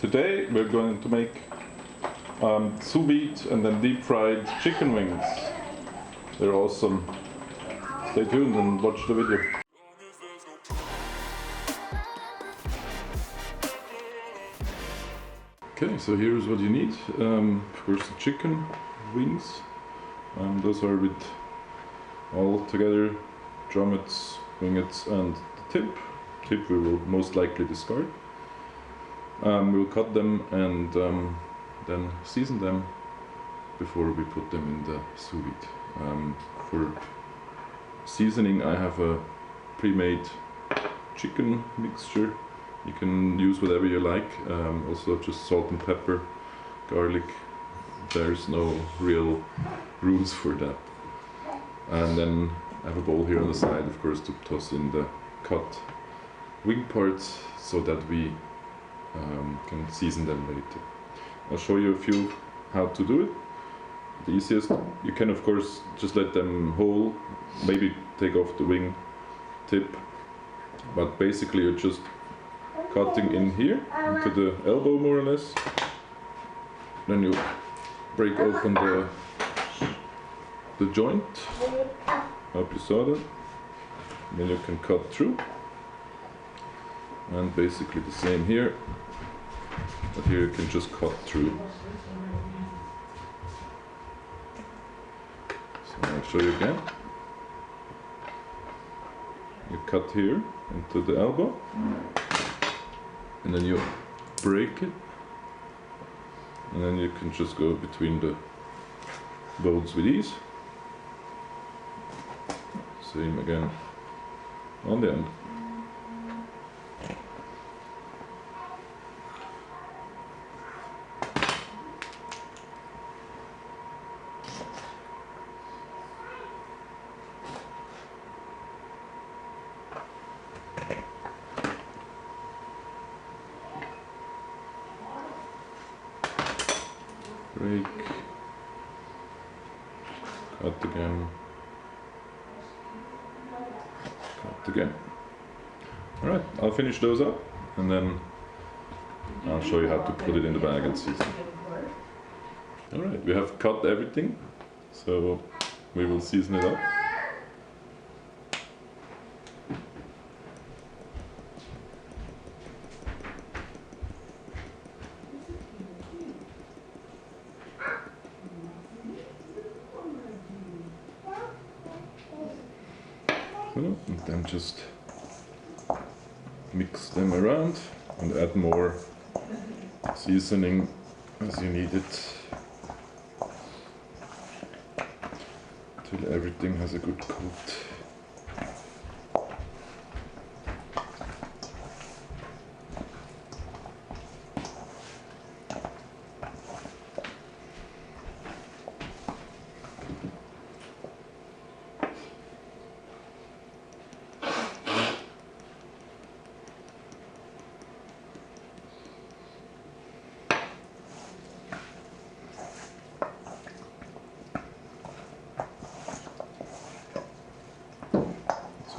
Today we're going to make sous vide and then deep fried chicken wings. They're awesome. Stay tuned and watch the video. Okay, so here's what you need. First the chicken wings. Those are with all together drumettes, wingets and the tip. Tip we will most likely discard. We'll cut them and then season them before we put them in the sous vide. For seasoning I have a pre-made chicken mixture. You can use whatever you like, also just salt and pepper, garlic. There's no real rules for that. And then I have a bowl here on the side, of course, to toss in the cut wing parts so that we can season them later. I'll show you a few how to do it. The easiest, you can of course just let them whole, maybe take off the wing tip, but basically you're just cutting in here into the elbow more or less. Then you break open the joint. Hope you saw that. Then you can cut through. And basically the same here, but here you can just cut through. So I'll show you again. You cut here into the elbow, and then you break it, and then you can just go between the bones with ease. Same again on the end. Break, cut again, cut again. Alright, I'll finish those up and then I'll show you how to put it in the bag and season. Alright, we have cut everything, so we will season it up. And then just mix them around and add more seasoning as you need it till everything has a good coat.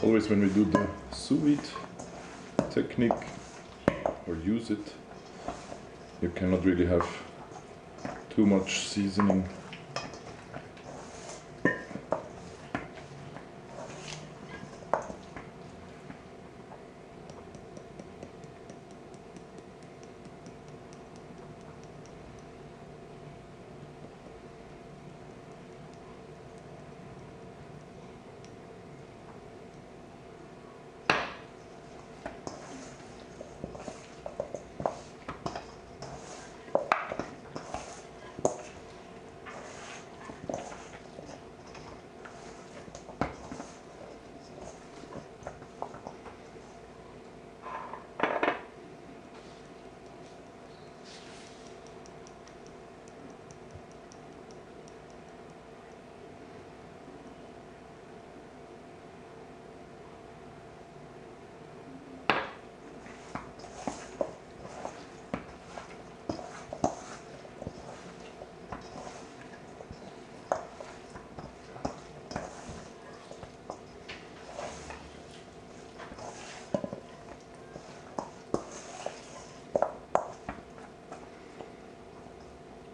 Always when we do the sous vide technique or use it, you cannot really have too much seasoning.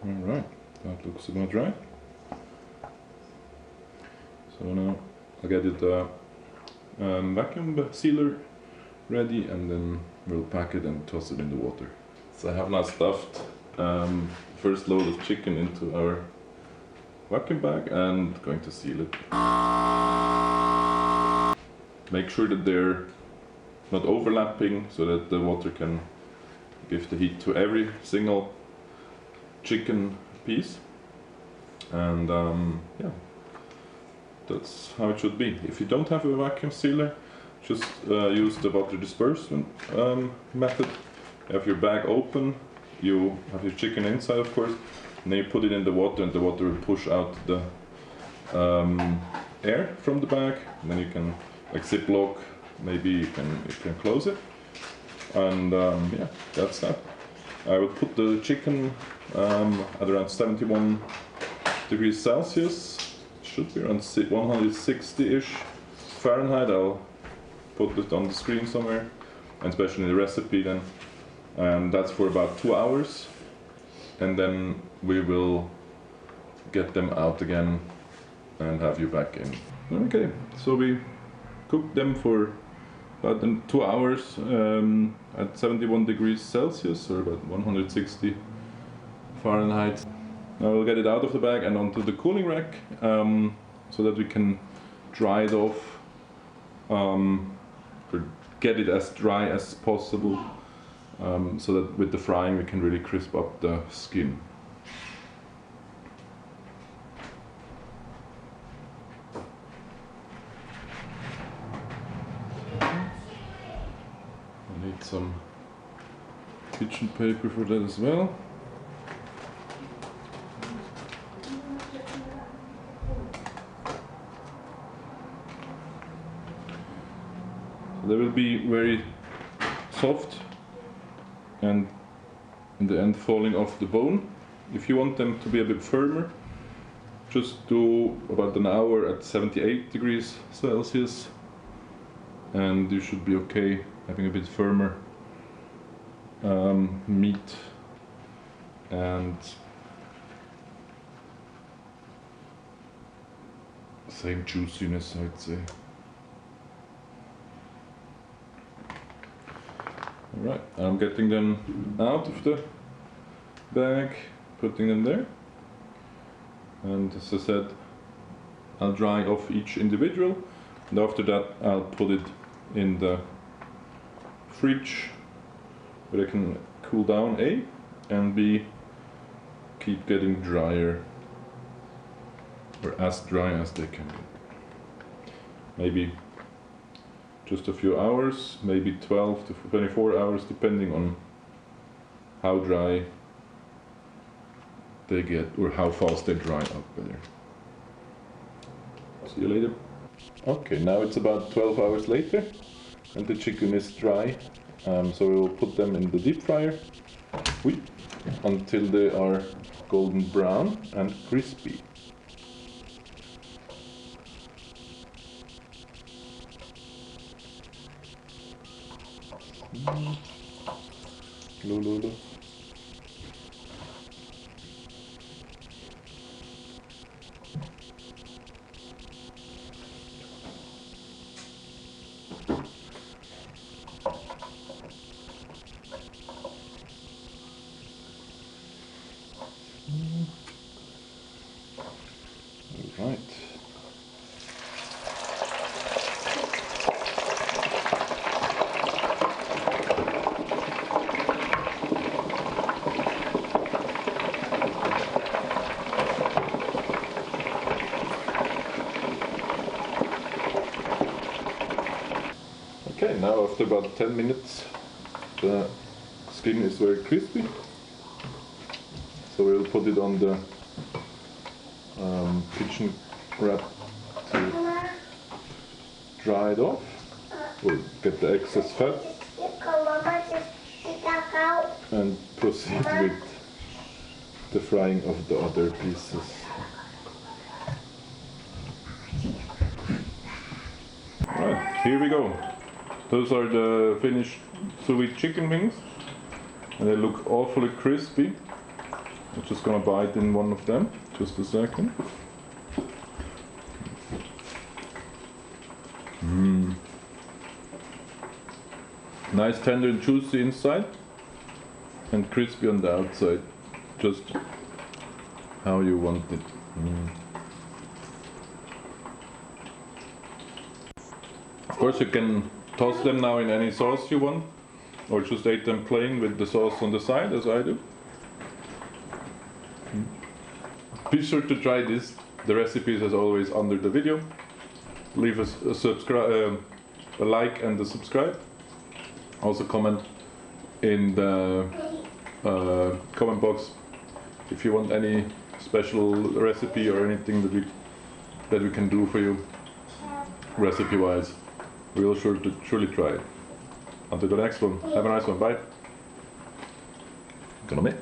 Alright, that looks about right. So now I'll get it vacuum sealer ready, and then we'll pack it and toss it in the water. So I have now stuffed first load of chicken into our vacuum bag and going to seal it. Make sure that they're not overlapping so that the water can give the heat to every single chicken piece. And yeah, that's how it should be. If you don't have a vacuum sealer, just use the water disbursement method. You have your bag open, you have your chicken inside, of course, and then you put it in the water, and the water will push out the air from the bag, and then you can, like Ziploc, maybe you can close it, and yeah, that's that. I will put the chicken at around 71 degrees Celsius. Should be around 160-ish Fahrenheit. I'll put it on the screen somewhere, and especially in the recipe then. And that's for about 2 hours, and then we will get them out again and have you back in. Okay, so we cooked them for about 2 hours at 71 degrees Celsius, or about 160 Fahrenheit. Now we'll get it out of the bag and onto the cooling rack so that we can dry it off, or get it as dry as possible, so that with the frying we can really crisp up the skin. I need some kitchen paper for that as well. They will be very soft and in the end falling off the bone. If you want them to be a bit firmer, just do about an hour at 78 degrees Celsius and you should be okay having a bit firmer meat and same juiciness, I'd say. Alright, I'm getting them out of the bag, putting them there, and as I said, I'll dry off each individual, and after that I'll put it in the fridge where they can cool down, A, and B, keep getting drier, or as dry as they can get. Maybe just a few hours, maybe 12 to 24 hours, depending on how dry they get or how fast they dry up better. See you later. Okay, now it's about 12 hours later and the chicken is dry, so we will put them in the deep fryer until they are golden brown and crispy. Lo. All right. Okay, now after about 10 minutes the skin is very crispy, so we'll put it on the kitchen wrap to dry it off, or get the excess fat, and proceed with the frying of the other pieces. Right, here we go. Those are the finished sous vide chicken wings, and they look awfully crispy. I'm just gonna bite in one of them. Just a second. Nice, tender and juicy inside, and crispy on the outside. Just how you want it. Of course, you can toss them now in any sauce you want, or just eat them plain with the sauce on the side, as I do. Be sure to try this. The recipe is as always under the video. Leave a like and a subscribe. Also comment in the comment box if you want any special recipe or anything that we can do for you recipe wise. We will surely try it. Until the next one, have a nice one, bye. Economie.